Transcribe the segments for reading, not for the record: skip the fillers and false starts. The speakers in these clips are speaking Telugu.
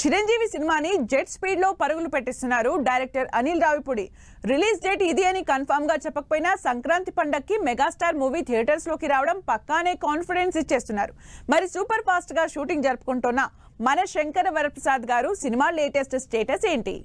చిరంజీవి సినిమాని జెట్ స్పీడ్ లో పరుగులు పెట్టిస్తున్నారు director Anil Ravipudi. Release date ఇది అని కన్ఫర్మ్ గా చెప్పకపోయినా సంక్రాంతి పండక్కి మెగాస్టార్ మూవీ థియేటర్స్ లోకి రావడం పక్కానే కాన్ఫిడెన్స్ ఇచ్చేస్తున్నారు. మరి సూపర్ ఫాస్ట్ గా షూటింగ్ జరుపుకుంటున్న మన శంకర వరప్రసాద్ గారు సినిమా లేటెస్ట్ స్టేటస్ ఏంటి?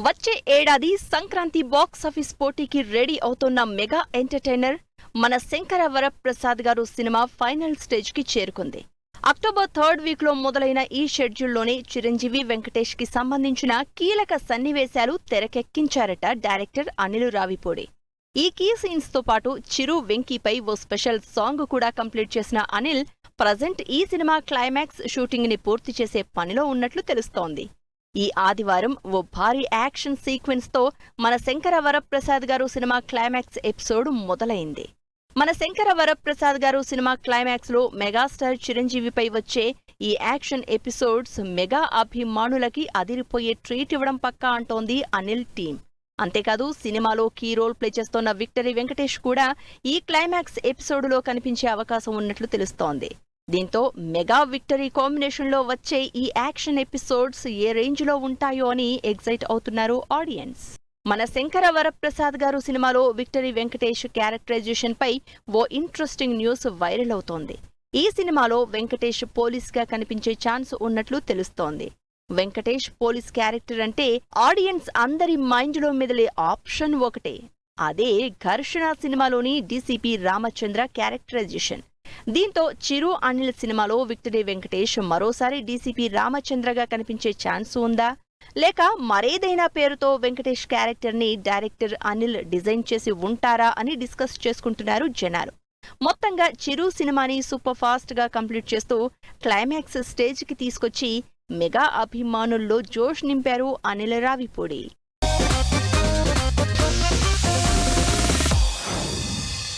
వచ్చే ఏడాది సంక్రాంతి బాక్స్ ఆఫీస్ పోటీకి రెడీ అవుతున్న మెగా ఎంటర్టైనర్ మన శంకర వరప్రసాద్ గారు సినిమా ఫైనల్ స్టేజ్ కి చేరుకుంది. అక్టోబర్ 3rd వీక్ లో మొదలైన ఈ షెడ్యూల్లోనే చిరంజీవి వెంకటేష్ కి సంబంధించిన కీలక సన్నివేశాలు తెరకెక్కించారట డైరెక్టర్ అనిల్ రావిపూడి. ఈ కీ సీన్స్ తో పాటు చిరు వెంకీపై ఓ స్పెషల్ సాంగ్ కూడా కంప్లీట్ చేసిన అనిల్ ప్రజెంట్ ఈ సినిమా క్లైమాక్స్ షూటింగ్ ని పూర్తి చేసే పనిలో ఉన్నట్లు తెలుస్తోంది. ఈ ఆదివారం ఓ భారీ యాక్షన్ సీక్వెన్స్ తో మన శంకర వరప్రసాద్ గారు సినిమా క్లైమాక్స్ ఎపిసోడ్ మొదలైంది. మన శంకర వరప్రసాద్ గారు సినిమా క్లైమాక్స్ లో మెగాస్టార్ చిరంజీవిపై వచ్చే ఈ యాక్షన్ ఎపిసోడ్స్ మెగా అభిమానులకి అదిరిపోయే ట్రీట్ ఇవ్వడం పక్కా అంటోంది అనిల్ టీం. అంతేకాదు సినిమాలో కీ రోల్ ప్లే చేస్తోన్న విక్టరీ వెంకటేష్ కూడా ఈ క్లైమాక్స్ ఎపిసోడ్లో కనిపించే అవకాశం ఉన్నట్లు తెలుస్తోంది. దీంతో మెగా విక్టరీ కాంబినేషన్లో వచ్చే ఈ యాక్షన్ ఎపిసోడ్స్ ఏ రేంజ్లో ఉంటాయో అని ఎగ్జైట్ అవుతున్నారు ఆడియన్స్. మన శంకర వరప్రసాద్ గారు సినిమాలో విక్టరీ వెంకటేష్ క్యారెక్టరైజేషన్ పై ఓ ఇంట్రెస్టింగ్ న్యూస్ వైరల్ అవుతోంది. ఈ సినిమాలో వెంకటేష్ పోలీస్ గా కనిపించే ఛాన్స్ ఉన్నట్లు తెలుస్తోంది. వెంకటేష్ పోలీస్ క్యారెక్టర్ అంటే ఆడియన్స్ అందరి మైండ్లో మెదిలే ఆప్షన్ ఒకటే, అదే ఘర్షణ సినిమాలోని డీసీపీ రామచంద్ర క్యారెక్టరైజేషన్. దీంతో చిరు అనిల్ సినిమాలో విక్టరీ వెంకటేష్ మరోసారి డీసీపీ రామచంద్రగా కనిపించే ఛాన్స్ ఉందా, లేక మరేదైనా పేరుతో వెంకటేష్ క్యారెక్టర్ ని డైరెక్టర్ అనిల్ డిజైన్ చేసి ఉంటారా అని డిస్కస్ చేసుకుంటున్నారు జనాలు. మొత్తంగా చిరు సినిమాని సూపర్ ఫాస్ట్ గా కంప్లీట్ చేస్తూ క్లైమాక్స్ స్టేజ్ కి తీసుకొచ్చి మెగా అభిమానుల్లో జోష్ నింపారు అనిల్ రావిపూడి.